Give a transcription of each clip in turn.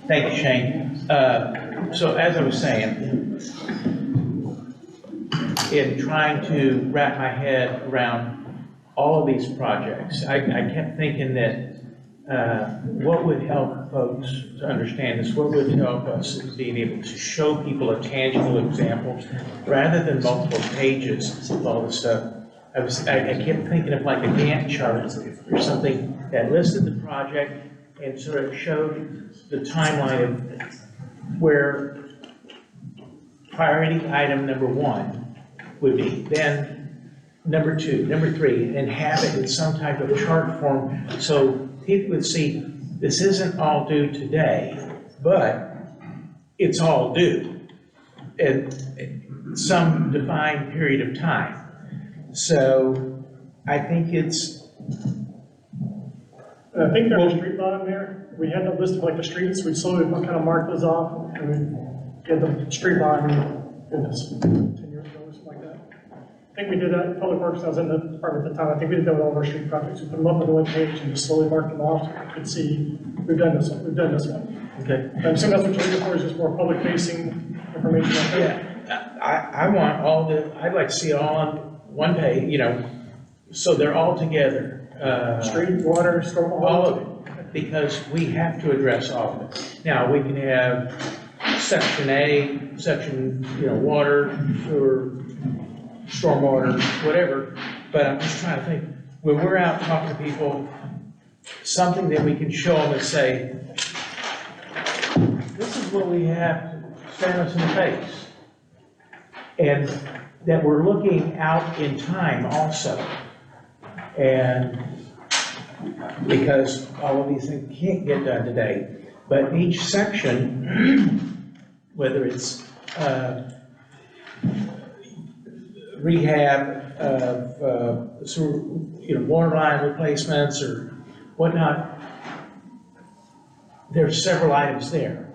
Thank you, Shane. So as I was saying, in trying to wrap my head around all of these projects, I kept thinking that what would help folks to understand this, what would help us is being able to show people a tangible example rather than multiple pages of all this stuff. I kept thinking of like a Gantt chart or something that listed the project and sort of showed the timeline of where priority item number 1 would be, then number 2, number 3, and have it in some type of chart form so people would see this isn't all due today, but it's all due at some defined period of time. So I think it's. I think there's a street bottom there. We had a list of like the streets. We slowly kind of mark those off, and we get the street bottom in this 10 years ago or something like that. I think we did that in Public Works. I was in the department at the time. I think we did that with all of our street projects. We put them up on the web page and just slowly mark them off. So you could see we've done this one. We've done this one. Okay. I assume that's what you're looking for, is just more public-facing information. Like that. Yeah, I want all I'd like to see it all on one page, so they're all together. Street, water, storm, all of it, because we have to address all of it. Now, we can have section A, section, water, or stormwater, whatever, but I'm just trying to think, when we're out talking to people, something that we can show them and say, this is what we have to stand us in the face. And that we're looking out in time also. And because all of these things can't get done today, but each section, whether it's rehab of water line replacements or whatnot, there's several items there.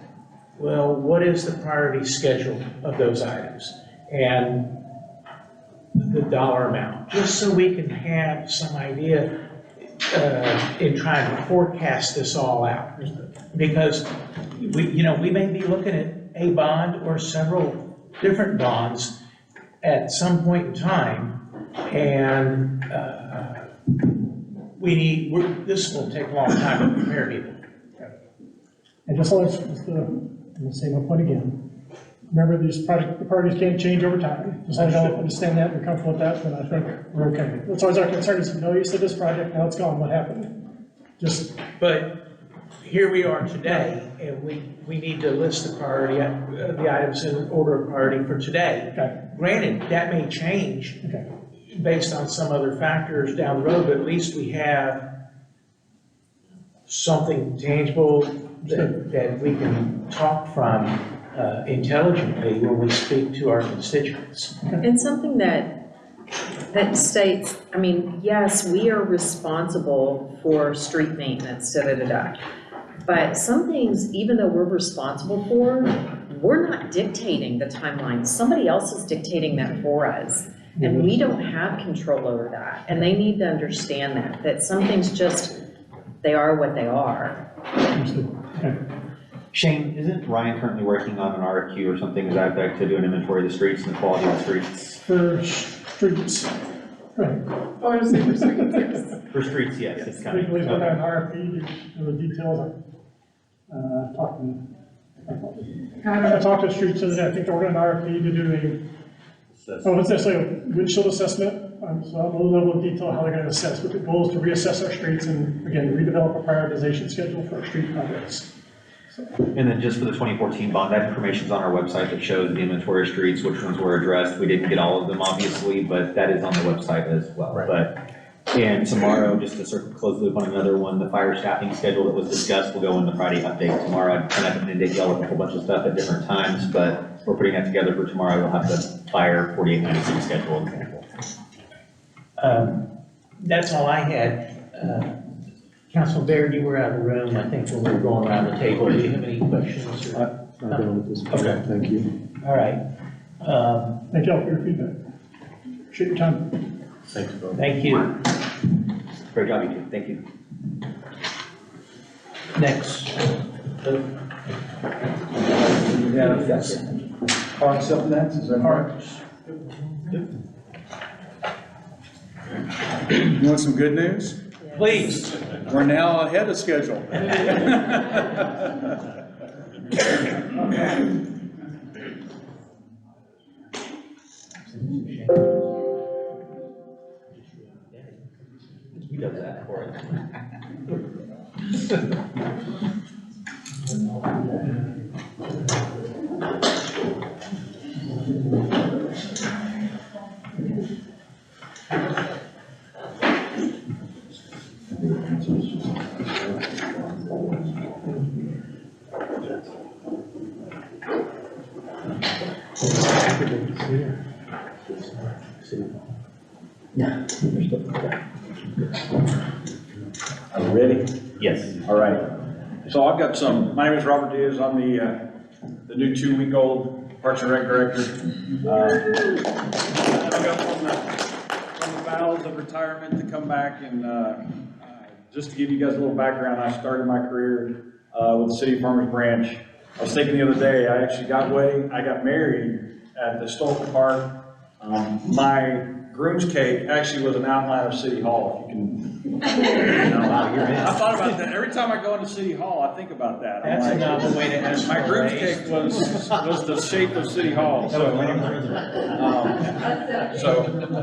Well, what is the priority schedule of those items? And the dollar amount, just so we can have some idea in trying to forecast this all out. Because we may be looking at a bond or several different bonds at some point in time, and this will take a long time to prepare people. And just let's say my point again. Remember, these priorities can't change over time. Just like I understand that, we're comfortable with that, then I think we're okay. That's always our concern is, no use to this project, now it's gone, what happened? But here we are today, and we need to list the priority, the items in order of priority for today. Okay. Granted, that may change based on some other factors down the road, but at least we have something tangible that we can talk from intelligently when we speak to our constituents. And something that states, I mean, yes, we are responsible for street maintenance, but some things, even though we're responsible for, we're not dictating the timeline. Somebody else is dictating that for us, and we don't have control over that. And they need to understand that some things just, they are what they are. Shane, isn't Ryan currently working on an RFQ or something to that effect to do an inventory of the streets and the quality of the streets? For streets, right. Oh, I was saying for streets, yes. For streets, yes, it's coming. We've got Okay. an RFP, the details. I talked to streets the other day. I think they're working on an RFP to do it's necessarily a windshield assessment. So I have a little level of detail how they're going to assess, but the goal is to reassess our streets and, again, redevelop a prioritization schedule for our street projects. And then just for the 2014 bond, that information's on our website that shows the inventory of streets, which ones were addressed. We didn't get all of them, obviously, but that is on the website as well. Right. And tomorrow, just to sort of close the loop on another one, the fire staffing schedule that was discussed will go in the Friday update tomorrow. I kind of inundate y'all with a whole bunch of stuff at different times, but we're putting that together for tomorrow. We'll have the fire 4896 schedule example. That's all I had. Councilman Baird, you were out of the room, I think, when we were going around the table. Do you have any questions? I'm done with this. Okay. Thank you. All right. Thank you all for your feedback. Appreciate your time. Thanks, Bill. Thank you. Great job, you two. Thank you. Next. Yeah, that's Parks up next, is that right? Parks. You want some good news? Please. We're now ahead of schedule. He does that for us. Are you ready? Yes. All right. So I've got my name is Robert Diaz. I'm the new 2-week-old Parks and Rec Director. I got from the bowels of retirement to come back and just to give you guys a little background, I started my career with the City of Farmers Branch. I was thinking the other day, I actually got married at the historical park. My groom's cake actually was an outline of City Hall, if you can. Wow, you're in. I thought about that. Every time I go into City Hall, I think about that. I'm That's like, another way to ask. my groom's cake was the shape of City Hall. So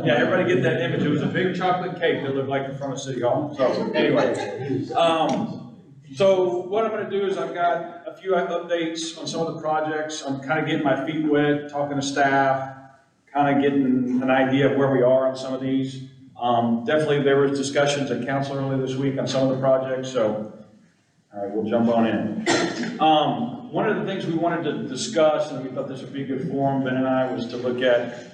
yeah, everybody get that image. It was a big chocolate cake that looked like the front of City Hall. So anyway, so what I'm going to do is I've got a few updates on some of the projects. I'm kind of getting my feet wet, talking to staff, kind of getting an idea of where we are on some of these. Definitely there was discussions at council earlier this week on some of the projects, so all right, we'll jump on in. One of the things we wanted to discuss, and we thought this would be a good forum, Ben and I, was to look at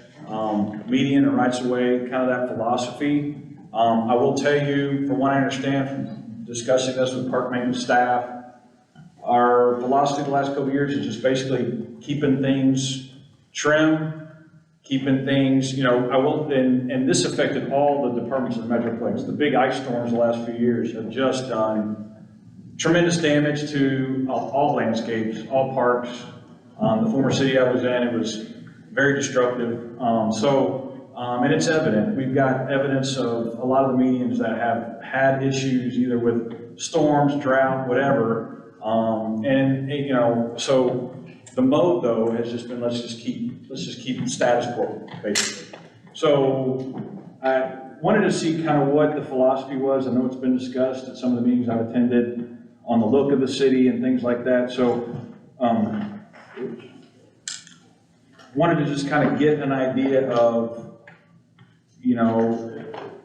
median and rights of way, kind of that philosophy. I will tell you, from what I understand from discussing this with park maintenance staff, our philosophy the last couple of years is just basically keeping things trim, keeping things, and this affected all the departments of the Metroplex. The big ice storms the last few years have just done tremendous damage to all landscapes, all parks. The former city I was in, it was very destructive. And it's evident. We've got evidence of a lot of the medians that have had issues either with storms, drought, whatever. So the mode though has just been let's just keep status quo, basically. So I wanted to see kind of what the philosophy was. I know it's been discussed at some of the meetings I've attended on the look of the city and things like that. So wanted to just kind of get an idea of,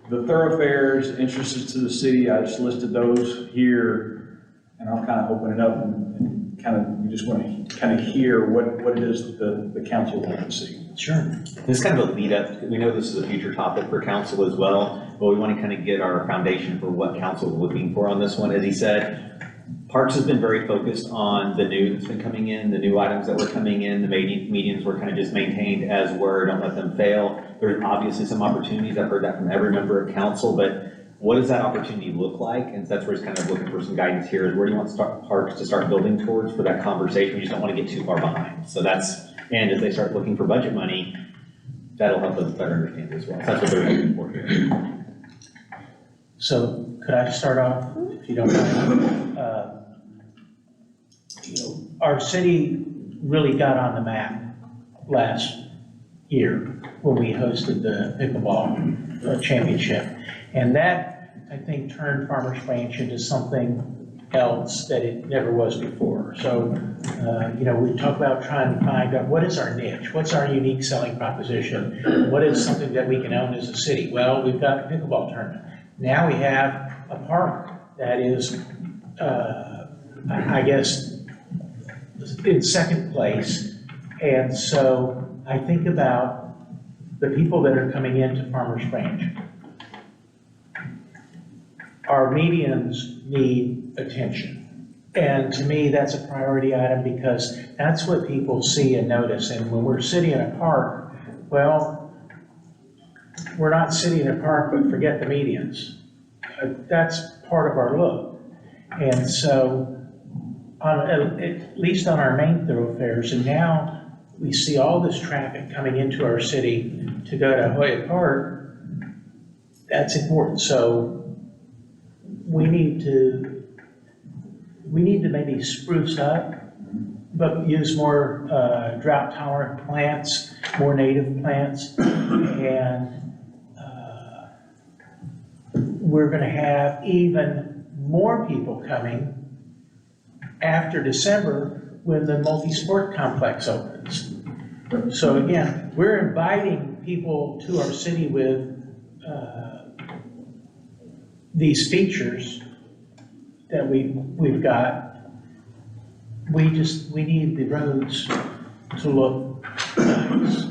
the thoroughfares, entrances to the city. I just listed those here, and I'll kind of open it up and kind of, we just want to kind of hear what it is that the council would like to see. Sure. This is kind of a lead up. We know this is a future topic for council as well, but we want to kind of get our foundation for what council is looking for on this one. As he said, Parks has been very focused on the new that's been coming in, the new items that were coming in, the medians were kind of just maintained as were, don't let them fail. There's obviously some opportunities. I've heard that from every member of council, but what does that opportunity look like? And so that's where it's kind of looking for some guidance here is where do you want Parks to start building towards for that conversation? We just don't want to get too far behind. So and as they start looking for budget money, that'll help us better understand as well. So that's what they're looking for here. So could I start off, if you don't mind? Our city really got on the map last year when we hosted the pickleball championship. And that, I think, turned Farmers Branch into something else that it never was before. So, we talk about trying to find out what is our niche? What's our unique selling proposition? What is something that we can own as a city? Well, we've got the pickleball tournament. Now we have a park that is, I guess, in second place. And so I think about the people that are coming into Farmers Branch. Our medians need attention. And to me, that's a priority item because that's what people see and notice. And when we're sitting in a park, well, we're not sitting in a park, but forget the medians. That's part of our look. And so at least on our main thoroughfares, and now we see all this traffic coming into our city to go to Hoyt Park. That's important, so we need to maybe spruce up, but use more drought tolerant plants, more native plants, and we're gonna have even more people coming after December when the multi-sport complex opens. So again, we're inviting people to our city with these features that we've got. We need the roads to look nice.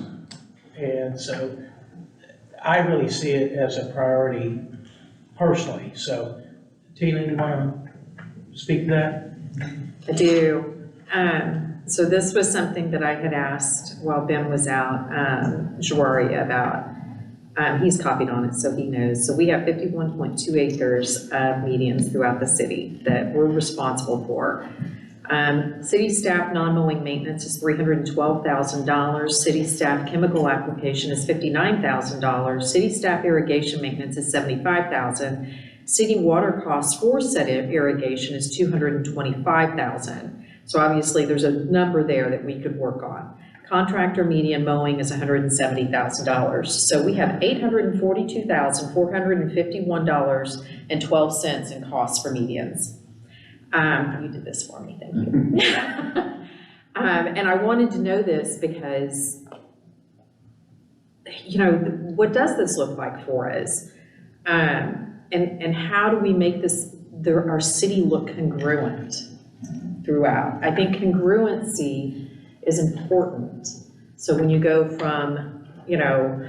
And so I really see it as a priority personally. So Tina, you want to speak to that? I do. So this was something that I had asked while Ben was out, Jawari about. He's copied on it, so he knows. So we have 51.2 acres of medians throughout the city that we're responsible for. City staff non-mowing maintenance is $312,000. City staff chemical application is $59,000. City staff irrigation maintenance is $75,000. City water costs for said irrigation is $225,000. So obviously there's a number there that we could work on. Contractor median mowing is $170,000. So we have $842,451.12 in costs for medians. You did this for me, thank you. And I wanted to know this because, you know, what does this look like for us? And how do we make this, our city look congruent throughout? I think congruency is important. So when you go from, you know,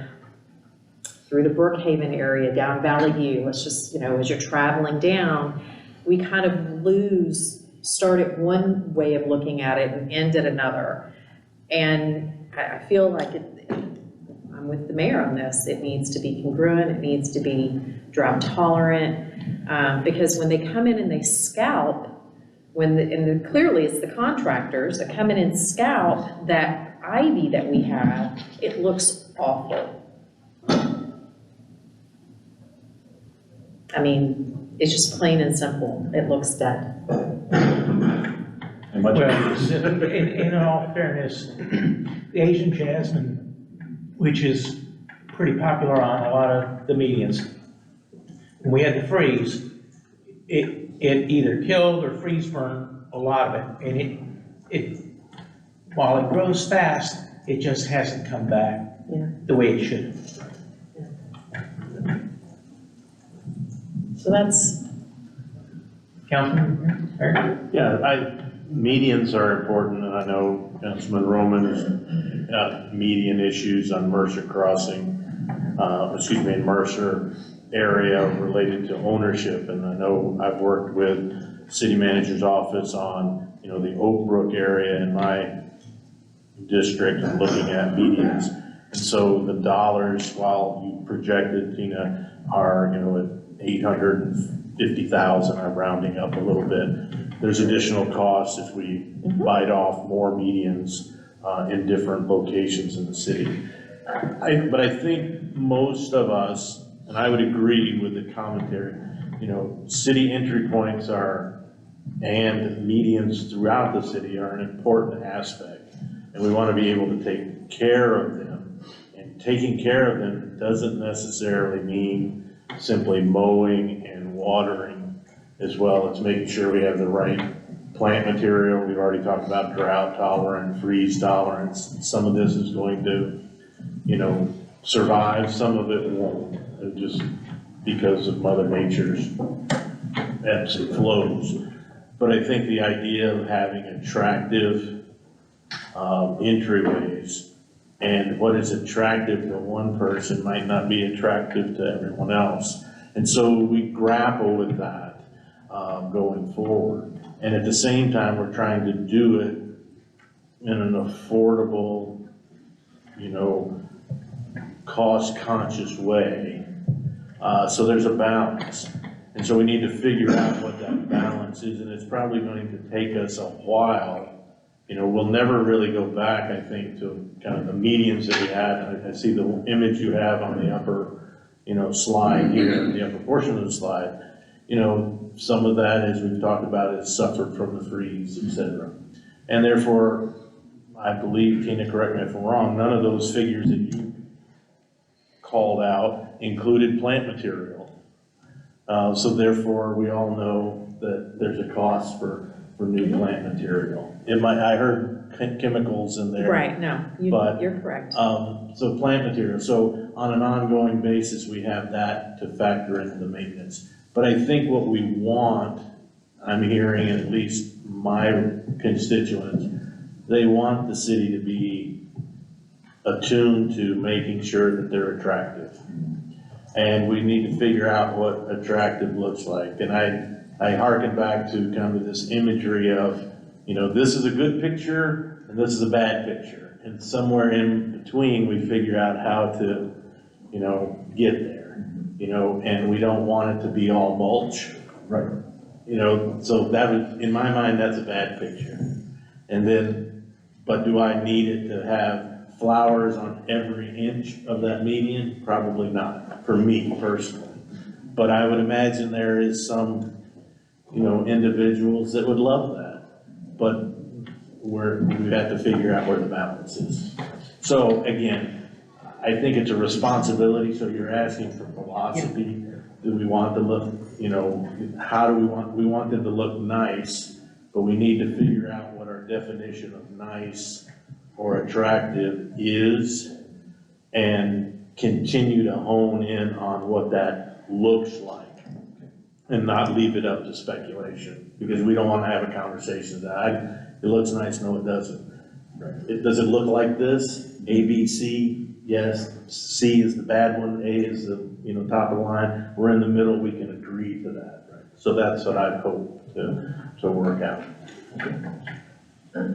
through the Brookhaven area, down Valley View, let's just, you know, as you're traveling down, we kind of start at one way of looking at it and end at another. And I feel like I'm with the mayor on this. It needs to be congruent, it needs to be drought tolerant, because when they come in and they scalp, and clearly it's the contractors that come in and scalp that ivy that we have, it looks awful. I mean, it's just plain and simple. It looks dead. Well, in all fairness, the Asian jasmine, which is pretty popular on a lot of the medians, when we had the freeze, it either killed or freeze burned a lot of it. And it while it grows fast, it just hasn't come back the way it should. So that's. Councilman? Yeah, medians are important, and I know Councilman Roman's median issues on Mercer Crossing, in Mercer area related to ownership, and I know I've worked with city manager's office on, you know, the Oak Brook area in my district and looking at medians. And so the dollars, while you projected, Tina, are, you know, at 850,000, I'm rounding up a little bit. There's additional costs if we bite off more medians in different locations in the city. But I think most of us, and I would agree with the commentary, you know, city entry points and medians throughout the city are an important aspect. And we want to be able to take care of them. And taking care of them doesn't necessarily mean simply mowing and watering as well. It's making sure we have the right plant material. We've already talked about drought tolerant, freeze tolerance. Some of this is going to, you know, survive, some of it won't, just because of Mother Nature's ebbs and flows. But I think the idea of having attractive entryways, and what is attractive to one person might not be attractive to everyone else. And so we grapple with that going forward. And at the same time, we're trying to do it in an affordable, you know, cost-conscious way. So there's a balance. And so we need to figure out what that balance is, and it's probably going to take us a while. You know, we'll never really go back, I think, to kind of the medians that we had. I see the image you have on the upper, you know, slide here, the upper portion of the slide. You know, some of that, as we've talked about, has suffered from the freeze, et cetera. And therefore, I believe, Tina, correct me if I'm wrong, none of those figures that you called out included plant material. So therefore, we all know that there's a cost for new plant material. I heard chemicals in there. Right, no, But, you're correct. So plant material, so on an ongoing basis, we have that to factor into the maintenance. But I think what we want, I'm hearing at least my constituents, they want the city to be attuned to making sure that they're attractive. And we need to figure out what attractive looks like. And I hearken back to kind of this imagery of, you know, this is a good picture and this is a bad picture. And somewhere in between, we figure out how to, you know, get there, you know, and we don't want it to be all mulch. Right. You know, so that was, in my mind, that's a bad picture. And then, but do I need it to have flowers on every inch of that median? Probably not, for me personally. But I would imagine there is some, you know, individuals that would love that. But we have to figure out where the balance is. So again, I think it's a responsibility, so you're asking for philosophy. Do we want to look, you know, how do we want them to look nice, but we need to figure out what our definition of nice or attractive is and continue to hone in on what that looks like and not leave it up to speculation, because we don't want to have a conversation that it looks nice, no it doesn't. Does it look like this? A, B, C, yes. C is the bad one, A is the, you know, top of the line. We're in the middle, we can agree to that, right? So that's what I hope to work out.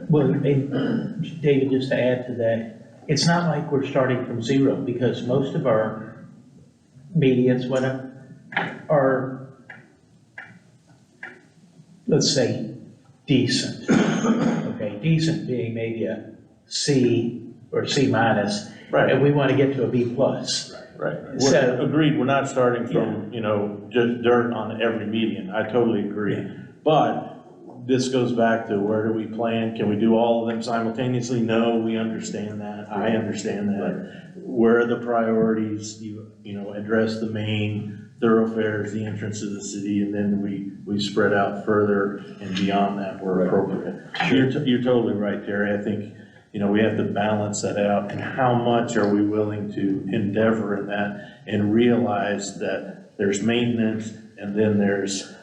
Well, and David, just to add to that, it's not like we're starting from zero, because most of our medians, are, let's say, decent. Okay, decent being maybe a C or C minus, Right. and we want to get to a B plus. Right. So- Agreed, we're not starting from, you know, just dirt on every median. I totally agree. But this goes back to where do we plan? Can we do all of them simultaneously? No, we understand that. I understand that. Where are the priorities? You know, address the main thoroughfares, the entrance to the city, and then we spread out further and beyond that where appropriate. You're totally right, Terry. I think, you know, we have to balance that out, and how much are we willing to endeavor in that and realize that there's maintenance and then there's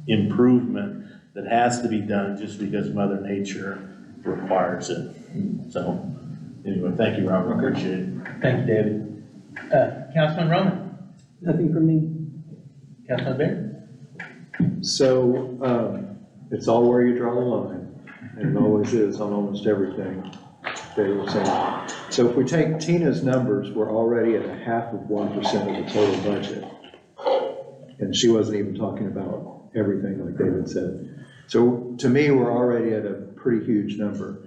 improvement that has to be done just because Mother Nature requires it. So, anyway, thank you, Robert, appreciate it. Thank you, David. Councilman Roman? Nothing from me. Councilman Baird? So, it's all where you draw the line, and it always is on almost everything they were saying. So if we take Tina's numbers, we're already at 0.5% of the total budget. And she wasn't even talking about everything like David said. So to me, we're already at a pretty huge number.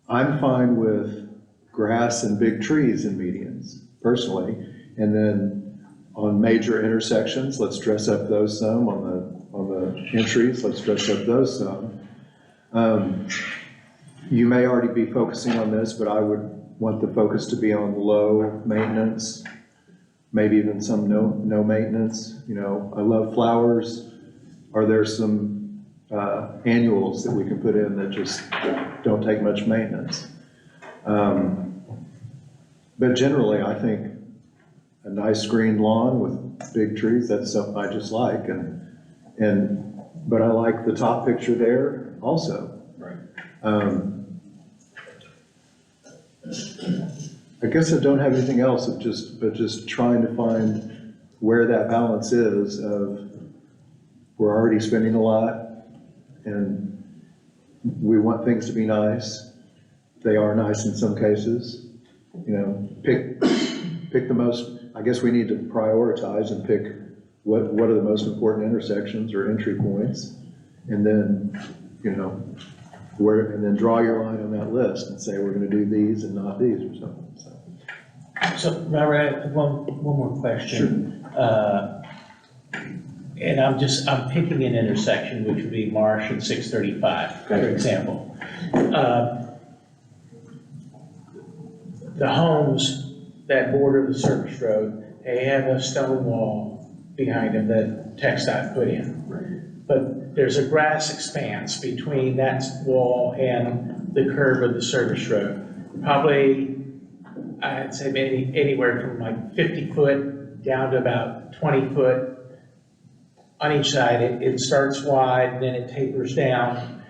I'm fine with grass and big trees in medians, personally. And then on major intersections, let's dress up those some. On the entries, let's dress up those some. You may already be focusing on this, but I would want the focus to be on low maintenance, maybe even some no maintenance. You know, I love flowers. Are there some annuals that we can put in that just don't take much maintenance? But generally, I think a nice green lawn with big trees, that's something I just like. But I like the top picture there also. Right. I guess I don't have anything else but just trying to find where that balance is of we're already spending a lot and we want things to be nice. They are nice in some cases. You know, pick the most, I guess we need to prioritize and pick what are the most important intersections or entry points? And then, you know, and then draw your line on that list and say, we're gonna do these and not these or something, so. So, Robert, I have one more question. And I'm picking an intersection, which would be Marsh and 635, for example. The homes that border the service road, they have a stone wall behind them that TxDOT put in. Right. But there's a grass expanse between that wall and the curve of the service road. Probably, I'd say maybe anywhere from like 50 foot down to about 20 foot on each side. It starts wide, then it tapers down.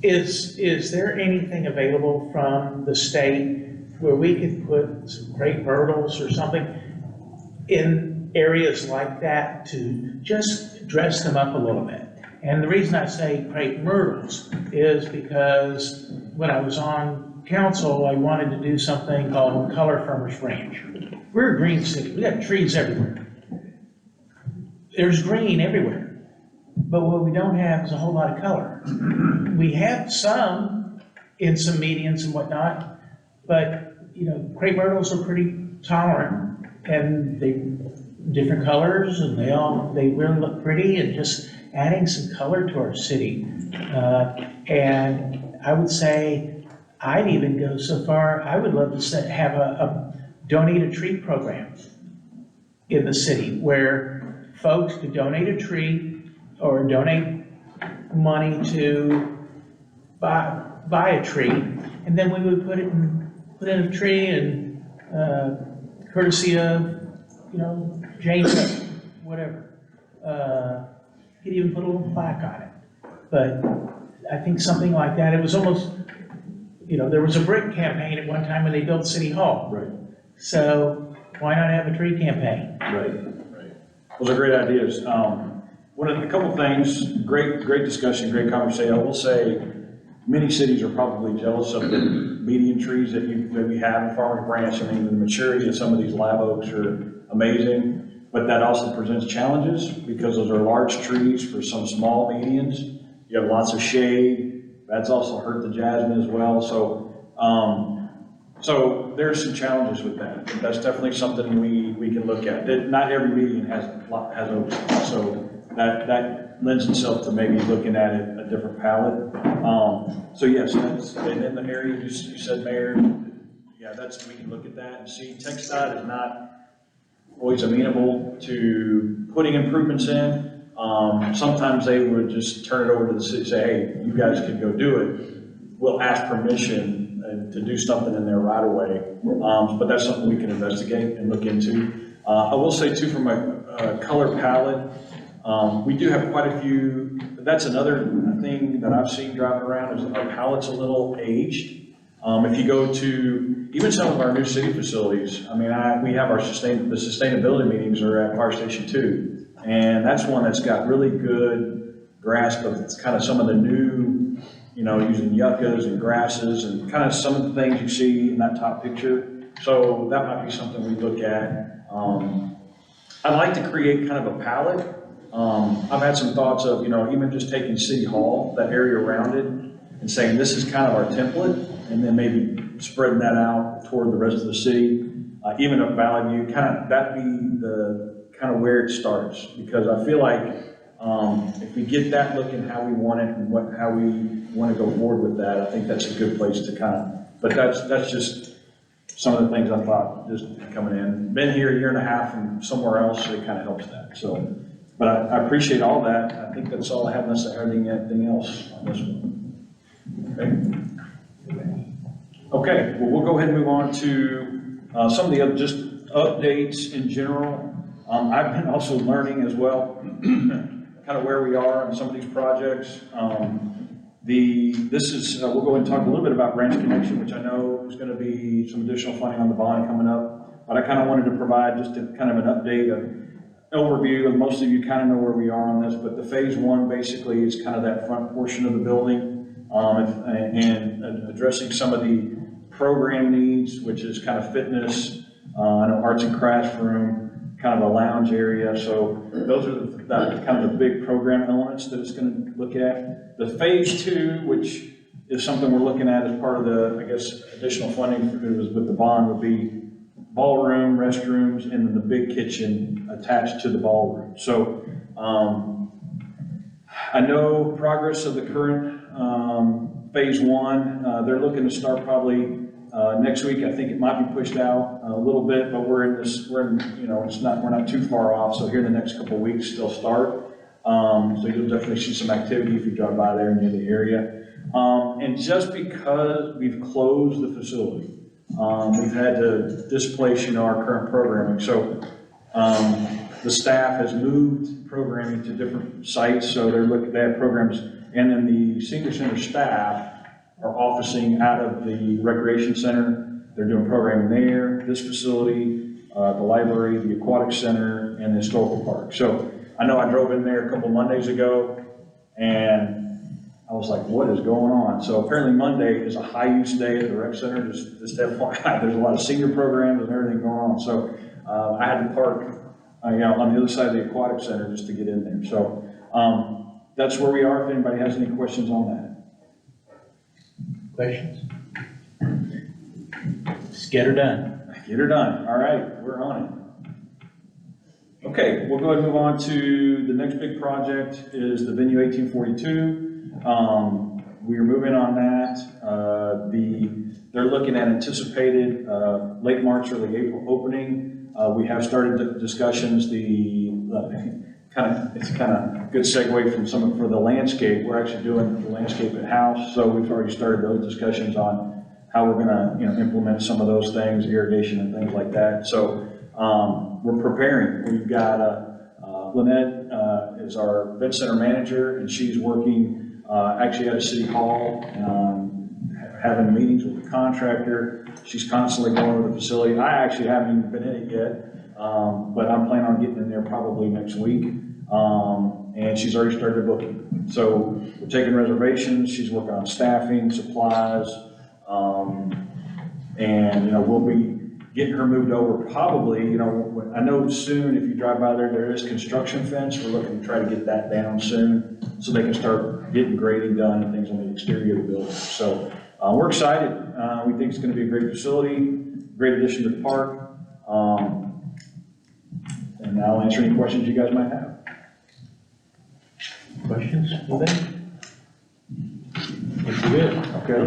Is there anything available from the state where we could put some crepe myrtles or something in areas like that to just dress them up a little bit? And the reason I say crepe myrtles is because when I was on council, I wanted to do something called Color Farmers Ranch. We're a green city, we got trees everywhere. There's green everywhere. But what we don't have is a whole lot of color. We have some in some medians and whatnot, but you know, crepe myrtles are pretty tolerant and they different colors and they really look pretty, and just adding some color to our city. And I would say I'd even go so far, I would love to have a donate a tree program in the city where folks could donate a tree or donate money to buy a tree, and then we would put in a tree and courtesy of, you know, James, whatever. Could even put a little plaque on it. But I think something like that, it was almost, you know, there was a brick campaign at one time when they built City Hall. Right. So why not have a tree campaign? Right. Those are great ideas. A couple things, great discussion, great conversation. I will say, many cities are probably jealous of the median trees that we have in Farmers Branch. I mean, the maturity of some of these live oaks are amazing, but that also presents challenges because those are large trees for some small medians. You have lots of shade. That's also hurt the jasmine as well. So there's some challenges with that. But that's definitely something we can look at. Not every median has oaks, so that lends itself to maybe looking at it a different palette. So yes, and in the area you said, Mayor, yeah, we can look at that and see. TxDOT is not always amenable to putting improvements in. Sometimes they would just turn it over to the city, say, hey, you guys can go do it. We'll ask permission to do something in there right away. But that's something we can investigate and look into. I will say too, from a color palette, we do have quite a few. That's another thing that I've seen driving around is our palette's a little aged. If you go to even some of our new city facilities, I mean, we have the sustainability meetings are at Fire Station 2, and that's one that's got really good grasp of kind of some of the new, you know, using yuccas and grasses and kind of some of the things you see in that top picture. So that might be something we look at. I'd like to create kind of a palette. I've had some thoughts of, you know, even just taking City Hall, that area around it, and saying this is kind of our template, and then maybe spreading that out toward the rest of the city. Even up Valley View, that'd be the kind of where it starts, because I feel like if we get that looking how we want it and how we want to go forward with that, I think that's a good place to but that's just some of the things I thought just coming in. Been here a year and a half from somewhere else, so it kind of helps that. So, but I appreciate all that. I think that's all I have unless I heard anything else on this one. Okay, well, we'll go ahead and move on to some of the other just updates in general. I've been also learning as well, kind of where we are on some of these projects. We'll go ahead and talk a little bit about Branch Connection, which I know is going to be some additional funding on the bond coming up. But I kind of wanted to provide just kind of an update, an overview, and most of you kind of know where we are on this. But the phase one basically is kind of that front portion of the building and addressing some of the program needs, which is kind of fitness, I know arts and crafts room, kind of a lounge area. So those are the kind of the big program elements that it's going to look at. The phase 2, which is something we're looking at as part of the, I guess, additional funding with the bond, would be ballroom, restrooms, and then the big kitchen attached to the ballroom. So I know progress of the current phase 1. They're looking to start probably next week. I think it might be pushed out a little bit, but we're not too far off. So here in the next couple of weeks, they'll start. So you'll definitely see some activity if you drive by there near the area. And just because we've closed the facility, we've had to displace, our current programming. So the staff has moved programming to different sites. So they have programs, and then the senior center staff are officing out of the recreation center. They're doing programming there, this facility, the library, the aquatic center, and the historical park. So I know I drove in there a couple Mondays ago, and I was like, what is going on? So apparently Monday is a high use day at the rec center, just FYI. There's a lot of senior programs and everything going on. So I had to park on the other side of the aquatic center just to get in there. So that's where we are. If anybody has any questions on that. Questions? Just get her done. Get her done. All right, we're on it. Okay, we'll go ahead and move on to the next big project is the venue 1842. We are moving on that. They're looking at anticipated late March, early April opening. We have started discussions. It's kind of good segue from for the landscape. We're actually doing the landscape in-house, so we've already started those discussions on how we're going to implement some of those things, irrigation and things like that. So we're preparing. We've got Lynette is our event center manager, and she's working actually at a city hall, having meetings with the contractor. She's constantly going over the facility. I actually haven't even been in it yet, but I'm planning on getting in there probably next week. And she's already started booking. So we're taking reservations. She's working on staffing, supplies, and we'll be getting her moved over probably. I know soon if you drive by there is construction fence. We're looking to try to get that down soon so they can start getting grading done and things on the exterior of the building. So we're excited. We think it's going to be a great facility, great addition to the park. And I'll answer any questions you guys might have. Questions? Anything? Looks good. Okay.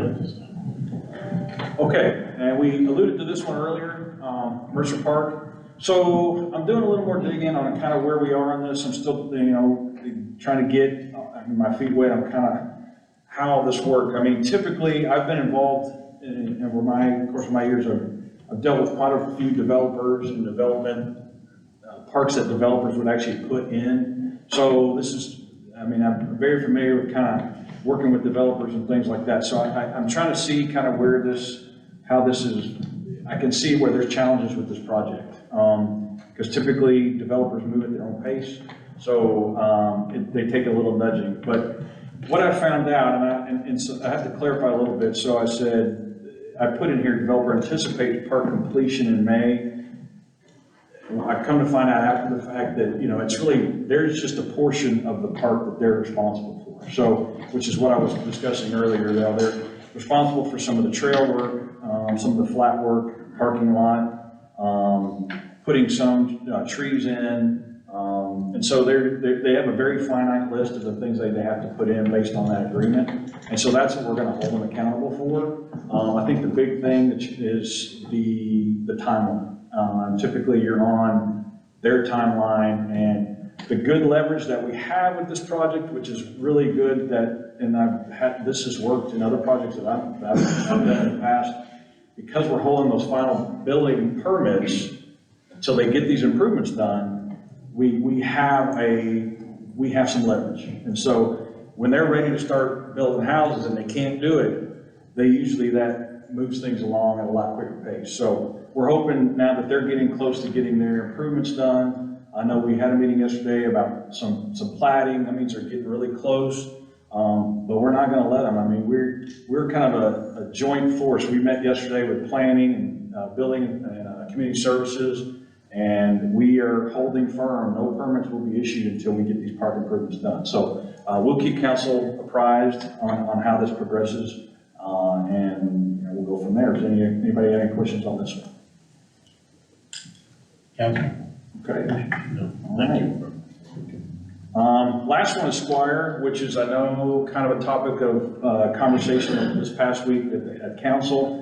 Okay, and we alluded to this one earlier, Mercer Park. So I'm doing a little more digging on kind of where we are on this. I'm still, trying to get my feet wet on kind of how this works. I mean, typically I've been involved in over my years, I've dealt with quite a few developers and development parks that developers would actually put in. So I'm very familiar with kind of working with developers and things like that. So I'm trying to see kind of how this is, I can see where there's challenges with this project. Because typically developers move at their own pace. So they take a little nudging. But what I found out, and so I have to clarify a little bit. So I put in here, developer anticipates park completion in May. I've come to find out after the fact that, it's really, there's just a portion of the park that they're responsible for. So, which is what I was discussing earlier. They're responsible for some of the trail work, some of the flat work, parking lot, putting some trees in. And so they have a very finite list of the things they have to put in based on that agreement. And so that's what we're going to hold them accountable for. I think the big thing is the timeline. Typically you're on their timeline, and the good leverage that we have with this project, which is really good this has worked in other projects that I've done in the past, because we're holding those final building permits until they get these improvements done, we have some leverage. And so when they're ready to start building houses and they can't do it, that moves things along at a lot quicker pace. So we're hoping now that they're getting close to getting their improvements done. I know we had a meeting yesterday about some plating. That means they're getting really close, but we're not going to let them. I mean, we're kind of a joint force. We met yesterday with planning and building and community services, And we are holding firm, no permits will be issued until we get these park improvements done. So we'll keep council apprised on how this progresses, and we'll go from there. Does anybody have any questions on this one? Council? Okay. Thank you. Last one is Squire, which is, I know, kind of a topic of conversation this past week at council.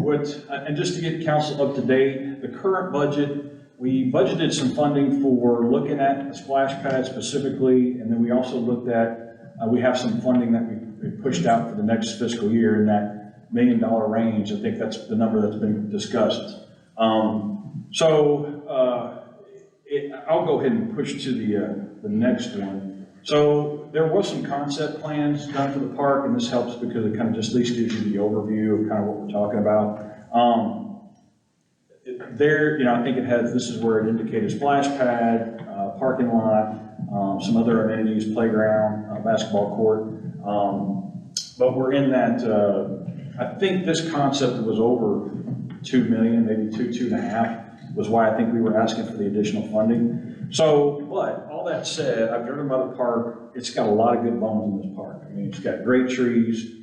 And just to get council up to date, the current budget, we budgeted some funding for looking at a splash pad specifically, and then we also looked at, we have some funding that we pushed out for the next fiscal year in that $1 million range. I think that's the number that's been discussed. I'll go ahead and push to the next one. So there was some concept plans done for the park, and this helps because it kind of just at least gives you the overview of kind of what we're talking about. I think it has, this is where it indicated splash pad, parking lot, some other amenities, playground, basketball court. But we're in that, I think this concept was over 2 million, maybe 2.5, was why I think we were asking for the additional funding. So, but all that said, I've driven by the park. It's got a lot of good bones in this park. I mean, it's got great trees.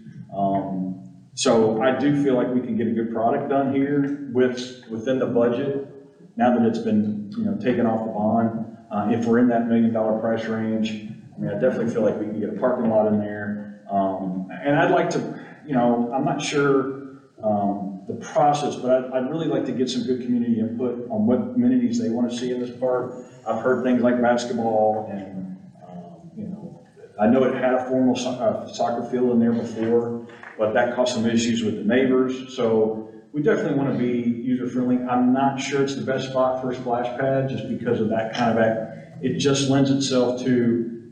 So I do feel like we can get a good product done here within the budget. Now that it's been, taken off the bond, if we're in that $1 million price range, I mean, I definitely feel like we can get a parking lot in there. And I'd like to, I'm not sure the process, but I'd really like to get some good community input on what amenities they want to see in this park. I've heard things like basketball and, I know it had a formal soccer field in there before, but that caused some issues with the neighbors. So we definitely want to be user-friendly. I'm not sure it's the best spot for a splash pad just because of that kind of it just lends itself to,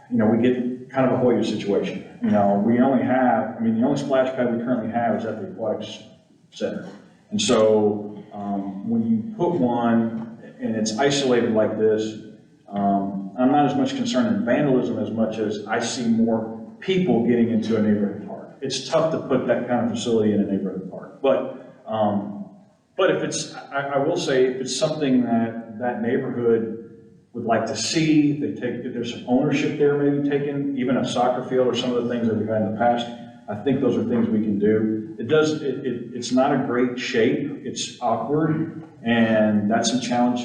we get kind of a Hoyer situation. We only have, the only splash pad we currently have is at the aquatics center. And so when you put one and it's isolated like this, I'm not as much concerned in vandalism as much as I see more people getting into a neighborhood park. It's tough to put that kind of facility in a neighborhood park. But if it's, I will say, if it's something that neighborhood would like to see, if there's some ownership there, maybe taking even a soccer field or some of the things that we've had in the past, I think those are things we can do. It's not a great shape. It's awkward, and that's a challenge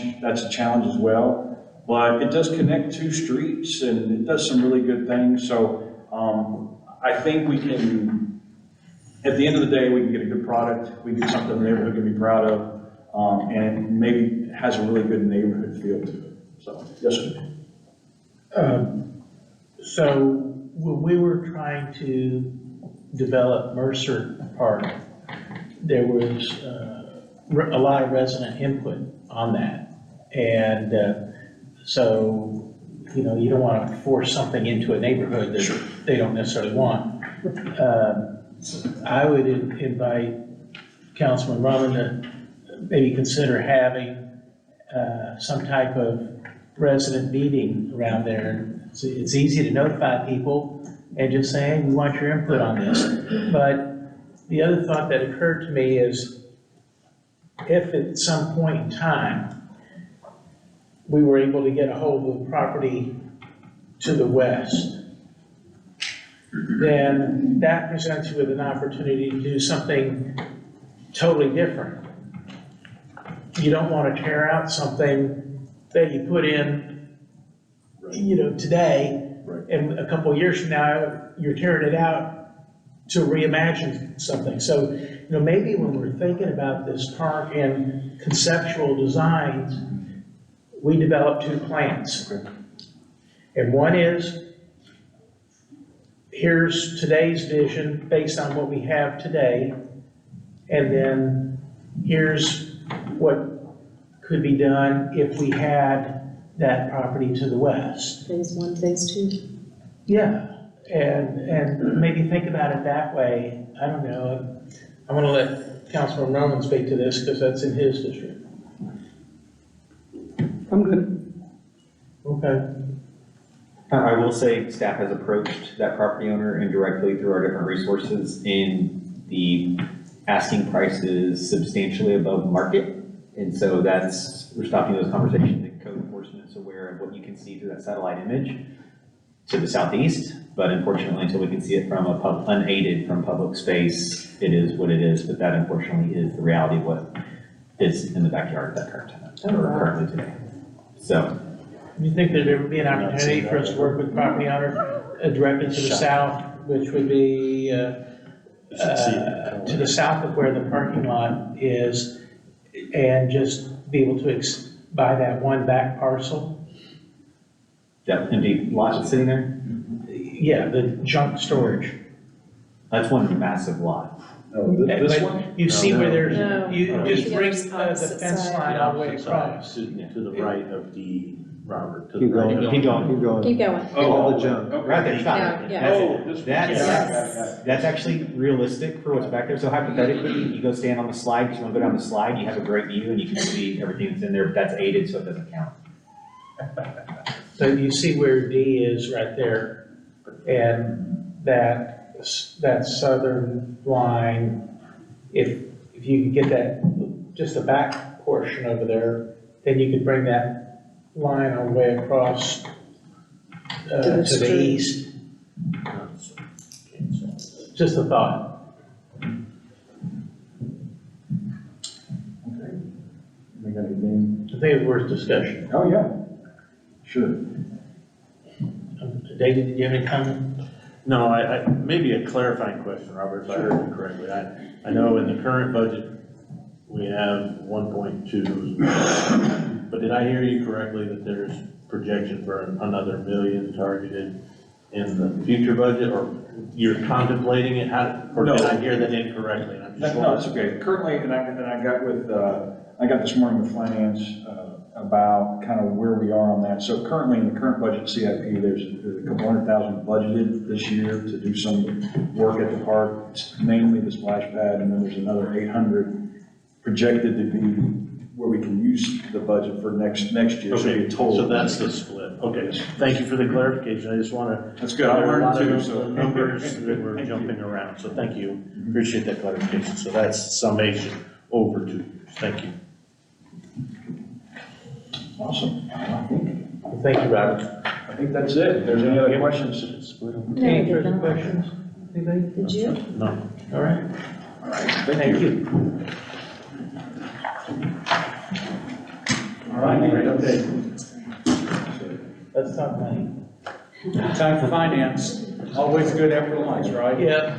as well. But it does connect two streets, and it does some really good things. So I think we can, at the end of the day, we can get a good product. We get something the neighborhood can be proud of, and maybe has a really good neighborhood feel to it. So, yes, sir. So when we were trying to develop Mercer Park, there was a lot of resident input on that. And so, you don't want to force something into a neighborhood that they don't necessarily want. I would invite Councilman Roman to maybe consider having some type of resident meeting around there. It's easy to notify people and just say, hey, we want your input on this. But the other thought that occurred to me is if at some point in time we were able to get a hold of the property to the west, then that presents you with an opportunity to do something totally different. You don't want to tear out something that you put in, today, and a couple of years from now, you're tearing it out to reimagine something. So, maybe when we're thinking about this park and conceptual designs, we develop two plans. And one is, here's today's vision based on what we have today, and then here's what could be done if we had that property to the west. Phase 1, phase 2? Yeah, and maybe think about it that way. I don't know. I want to let Councilman Roman speak to this because that's in his district. I'm good. Okay. I will say staff has approached that property owner indirectly through our different resources in the asking prices substantially above market. And so we're stopping those conversations, and code enforcement is aware of what you can see through that satellite image to the southeast. But unfortunately, until we can see it from unaided from public space, it is what it is. But that unfortunately is the reality of what is in the backyard of that current tenant, or currently today. So. Do you think there'd ever be an opportunity for us to work with property owner directly to the south, which would be to the south of where the parking lot is, and just be able to buy that one back parcel? That empty lot that's sitting there? Yeah, the junk storage. That's one massive lot. Oh, this But one? you see where there's, No. you No. just The bring other the opposite fence side. line all the way across. To the right of D, Robert, to the Keep right. going, Keep going. keep going. Keep going. All the junk. Right there, stop. Yeah, yeah. That's it. Oh, this one. That's actually realistic for what's back there. So hypothetically, you go stand on the slide, because you want to go down the slide, you have a great view and you can see everything that's in there, but that's aided, so it doesn't count. So you see where D is right there, and that southern line, if you could get that, just the back portion over there, then you could bring that line all the way across to the street. east. Just a thought. Okay. We got anything? I think it's worth discussion. Oh, yeah. Sure. David, did you have any comment? No, maybe a clarifying question, Robert, if I heard you correctly. I know in the current budget, we have 1.2, but did I hear you correctly that there's projection for another $1 million targeted in the future budget, or you're contemplating it? Or did I hear that incorrectly? And I'm just No, it's okay. Currently, and I got with, I got this morning with finance about kind of where we are on that. So currently, in the current budget CIP, there's a couple $100,000 budgeted this year to do some work at the park, mainly the splash pad, and then there's another 800 projected to be where we can use the budget for next year. So Okay, a total. so that's the split. Okay, thank you for the clarification. I just want to. That's good. I learned too, so. Numbers that were jumping around, so thank you. Appreciate that clarification. So that's summation over 2 years. Thank you. Awesome. Thank you, Robert. I think that's it. If there's any other questions. Any further questions? Anybody? Did you? No. All right. All right. Thank you. All right, great update. Let's talk money. Time for finance. Always good after lunch, right? Yeah.